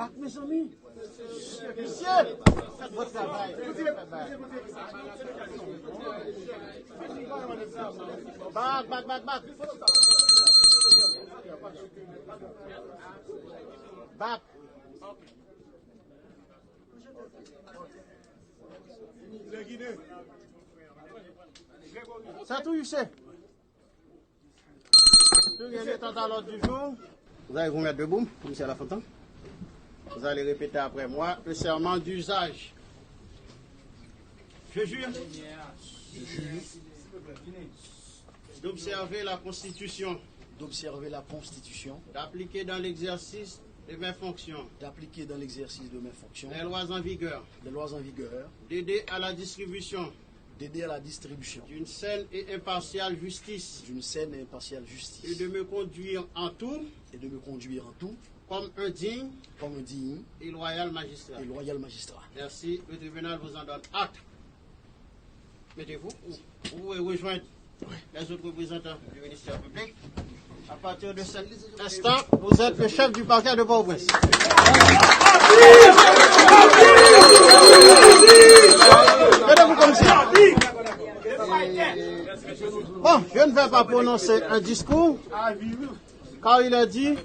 Mes amis, monsieur, faites votre travail. Back. Back. C'est tout, Youssef. Tout est à l'ordre du jour. Vous allez vous mettre debout, monsieur Lafontaine. Vous allez répéter après moi le serment d'usage. Je jure d'observer la Constitution. D'observer la Constitution. D'appliquer dans l'exercice de mes fonctions. D'appliquer dans l'exercice de mes fonctions. Les lois en vigueur. Les lois en vigueur. D'aider à la distribution. D'aider à la distribution. D'une saine et impartiale justice. D'une saine et impartiale justice. Et de me conduire en tout. Et de me conduire en tout. Comme un digne. Comme un digne. Et loyal magistrat. Et loyal magistrat. Merci. Le tribunal vous en donne acte. Mettez-vous. Vous pouvez rejoindre les autres représentants du ministère public. À partir de cet instant, vous êtes le chef du parquet de Port-au-Prince. Mettez-vous comme ça. Bon, je ne vais pas prononcer un discours, car il a dit...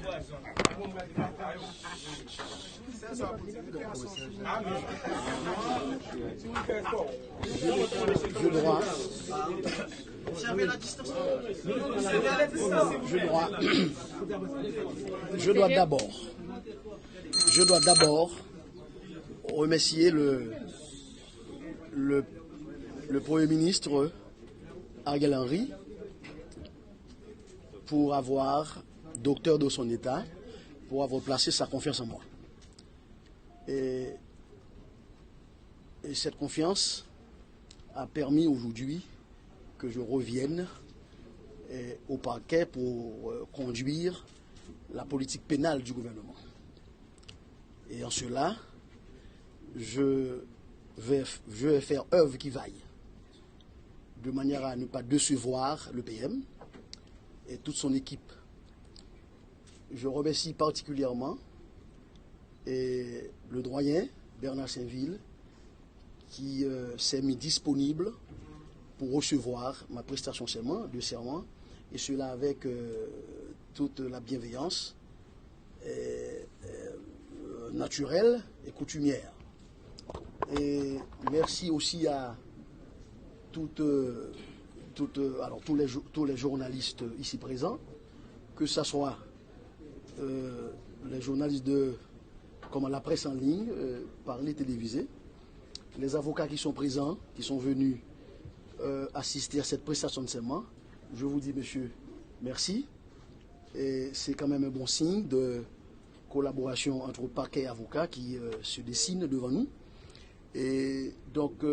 Je dois d'abord remercier le Premier ministre Ariel Henry pour avoir, docteur de son État, pour avoir placé sa confiance en moi. Et cette confiance a permis aujourd'hui que je revienne au parquet pour conduire la politique pénale du gouvernement. Et en cela, je vais faire œuvre qui vaille, de manière à ne pas décevoir le PM et toute son équipe. Je remercie particulièrement le doyen Bernard Saint-Ville qui s'est mis disponible pour recevoir ma prestation de serment, et cela avec toute la bienveillance naturelle et coutumière. Et merci aussi à tous les journalistes ici présents, que ce soit les journalistes comme la presse en ligne, parler télévisé, les avocats qui sont présents, qui sont venus assister à cette prestation de serment. Je vous dis, monsieur, merci. Et c'est quand même un bon signe de collaboration entre parquet et avocats qui se dessine devant nous. Et donc,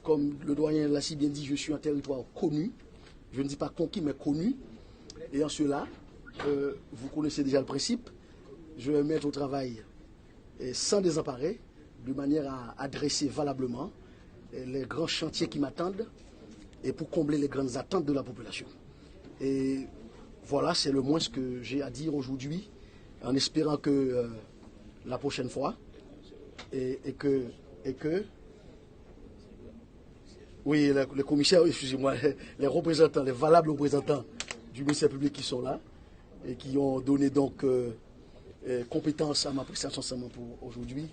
comme le doyen l'a si bien dit, je suis un territoire connu. Je ne dis pas conquis, mais connu. Et en cela, vous connaissez déjà le principe. Je vais mettre au travail sans désemparer, de manière à adresser valablement les grands chantiers qui m'attendent et pour combler les grandes attentes de la population. Et voilà, c'est le moins ce que j'ai à dire aujourd'hui, en espérant que la prochaine fois, oui, les commissaires, excusez-moi, les représentants, les valables représentants du ministère public qui sont là et qui ont donné donc compétence à ma prestation de serment pour aujourd'hui.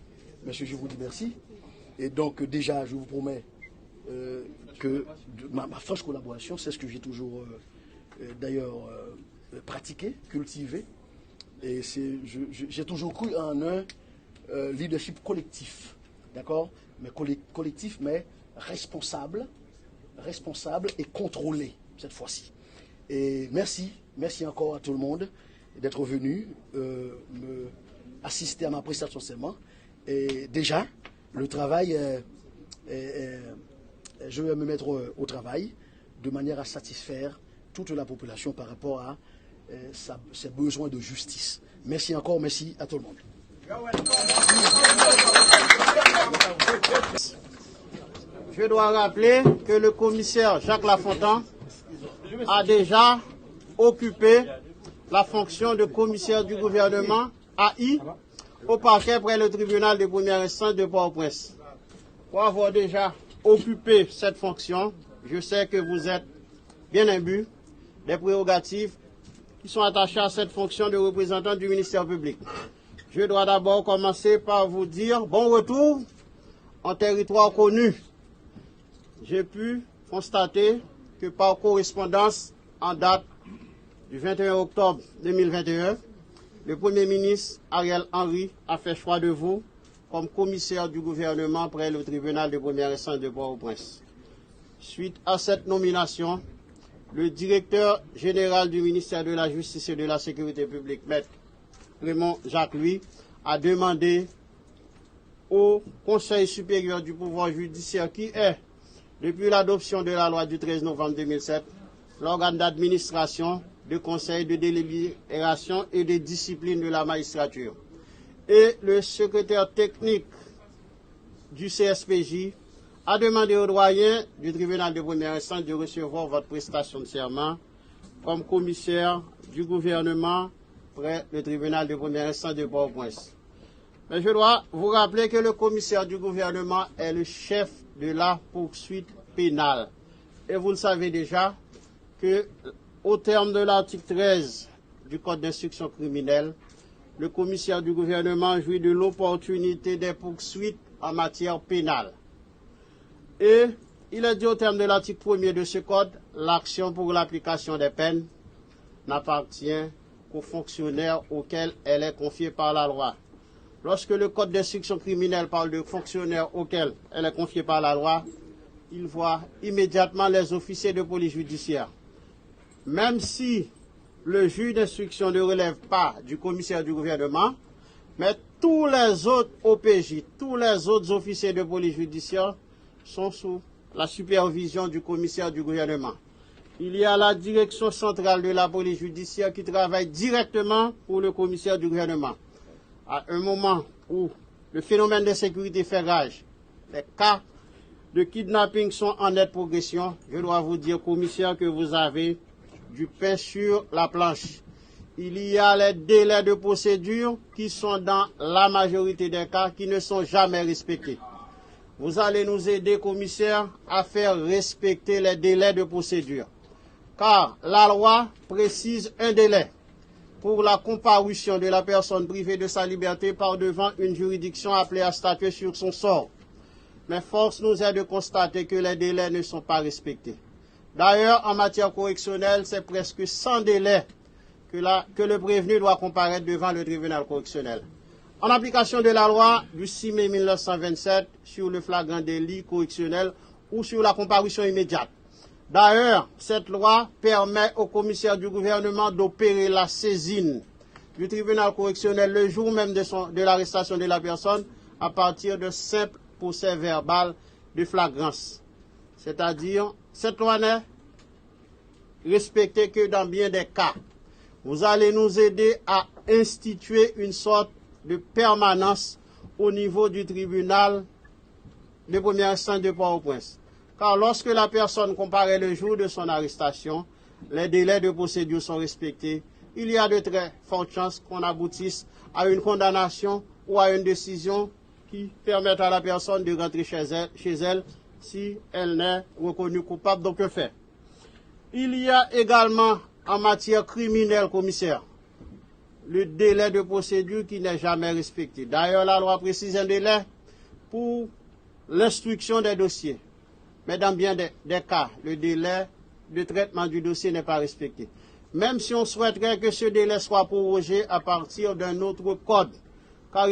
Monsieur, je vous dis merci. Et donc déjà, je vous promets que ma franche collaboration, c'est ce que j'ai toujours d'ailleurs pratiqué, cultivé. Et j'ai toujours cru en un leadership collectif, d'accord? Mais collectif, mais responsable et contrôlé cette fois-ci. Et merci encore à tout le monde d'être venu me assister à ma prestation de serment. Et déjà, le travail, je vais me mettre au travail de manière à satisfaire toute la population par rapport à ses besoins de justice. Merci encore, merci à tout le monde. Je dois rappeler que le commissaire Jacques Lafontaine a déjà occupé la fonction de commissaire du gouvernement AI au parquet près le tribunal de première instance de Port-au-Prince. Pour avoir déjà occupé cette fonction, je sais que vous êtes bien imbus des prérogatives qui sont attachées à cette fonction de représentant du ministère public. Je dois d'abord commencer par vous dire bon retour en territoire connu. J'ai pu constater que par correspondance en date du 21 octobre 2021, le Premier ministre Ariel Henry a fait choix de vous comme commissaire du gouvernement près le tribunal de première instance de Port-au-Prince. Suite à cette nomination, le directeur général du ministère de la Justice et de la Sécurité publique, Maître Raymond Jacques-Louis, a demandé au Conseil supérieur du pouvoir judiciaire, qui est, depuis l'adoption de la loi du 13 novembre 2007, l'organe d'administration, de conseil, de délibération et de discipline de la magistrature, et le secrétaire technique du CSPJ, a demandé au doyen du tribunal de première instance de recevoir votre prestation de serment comme commissaire du gouvernement près le tribunal de première instance de Port-au-Prince. Mais je dois vous rappeler que le commissaire du gouvernement est le chef de la poursuite pénale. Et vous le savez déjà que, au terme de l'article 13 du Code d'instruction criminelle, le commissaire du gouvernement jouit de l'opportunité des poursuites en matière pénale. Et il est dit au terme de l'article 1er de ce code, l'action pour l'application des peines n'appartient qu'aux fonctionnaires auxquels elle est confiée par la loi. Lorsque le code d'instruction criminelle parle de fonctionnaires auxquels elle est confiée par la loi, il voit immédiatement les officiers de police judiciaire. Même si le juge d'instruction ne relève pas du commissaire du gouvernement, mais tous les autres OPJ, tous les autres officiers de police judiciaire sont sous la supervision du commissaire du gouvernement. Il y a la direction centrale de la police judiciaire qui travaille directement pour le commissaire du gouvernement. À un moment où le phénomène de sécurité fait rage, les cas de kidnapping sont en nette progression, je dois vous dire, commissaire, que vous avez du pain sur la planche. Il y a les délais de procédure qui sont dans la majorité des cas qui ne sont jamais respectés. Vous allez nous aider, commissaire, à faire respecter les délais de procédure. Car la loi précise un délai pour la comparution de la personne privée de sa liberté par devant une juridiction appelée à statuer sur son sort. Mais force nous est de constater que les délais ne sont pas respectés. D'ailleurs, en matière correctionnelle, c'est presque sans délai que le prévenu doit comparaître devant le tribunal correctionnel. En application de la loi du 6 mai 1927 sur le flagrant délit correctionnel ou sur la comparution immédiate. D'ailleurs, cette loi permet au commissaire du gouvernement d'opérer la saisine du tribunal correctionnel le jour même de l'arrestation de la personne à partir de simples procès verbal de flagrance. C'est-à-dire, cette loi n'est respectée que dans bien des cas. Vous allez nous aider à instituer une sorte de permanence au niveau du tribunal de première instance de Port-au-Prince. Car lorsque la personne comparaît le jour de son arrestation, les délais de procédure sont respectés. Il y a de très fortes chances qu'on aboutisse à une condamnation ou à une décision qui permette à la personne de rentrer chez elle si elle n'est reconnue coupable d'aucun fait. Il y a également en matière criminelle, commissaire, le délai de procédure qui n'est jamais respecté. D'ailleurs, la loi précise un délai pour l'instruction des dossiers. Mais dans bien des cas, le délai de traitement du dossier n'est pas respecté. Même si on souhaiterait que ce délai soit prorogé à partir d'un autre code, car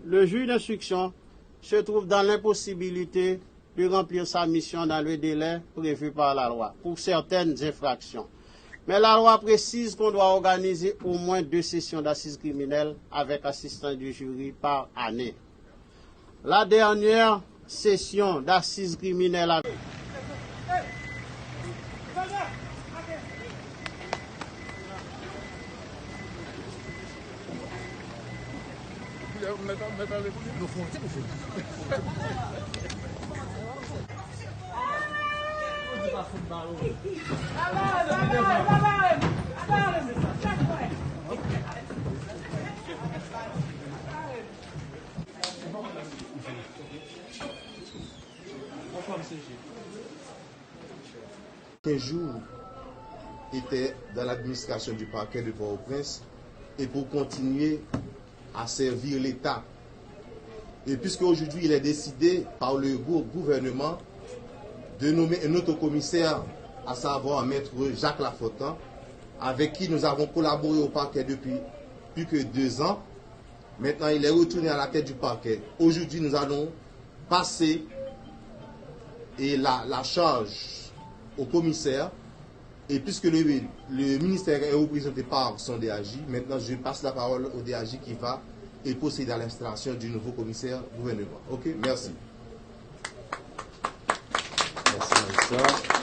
le juge d'instruction se trouve dans l'impossibilité de remplir sa mission dans le délai prévu par la loi, pour certaines infractions. Mais la loi précise qu'on doit organiser au moins 2 sessions d'assises criminelles avec assistance du jury par année. La dernière session d'assises criminelles 15 jours était dans l'administration du parquet de Port-au-Prince et pour continuer à servir l'État. Et puisque aujourd'hui il est décidé par le gouvernement de nommer un autre commissaire, à savoir Maître Jacques Lafortan, avec qui nous avons collaboré au parquet depuis plus que 2 ans. Maintenant, il est retourné à la tête du parquet. Aujourd'hui, nous allons passer la charge au commissaire. Et puisque le ministère est représenté par son DAJ, maintenant je passe la parole au DAJ qui va procéder à l'installation du nouveau commissaire gouvernement. Ok, merci. Merci, Marissa.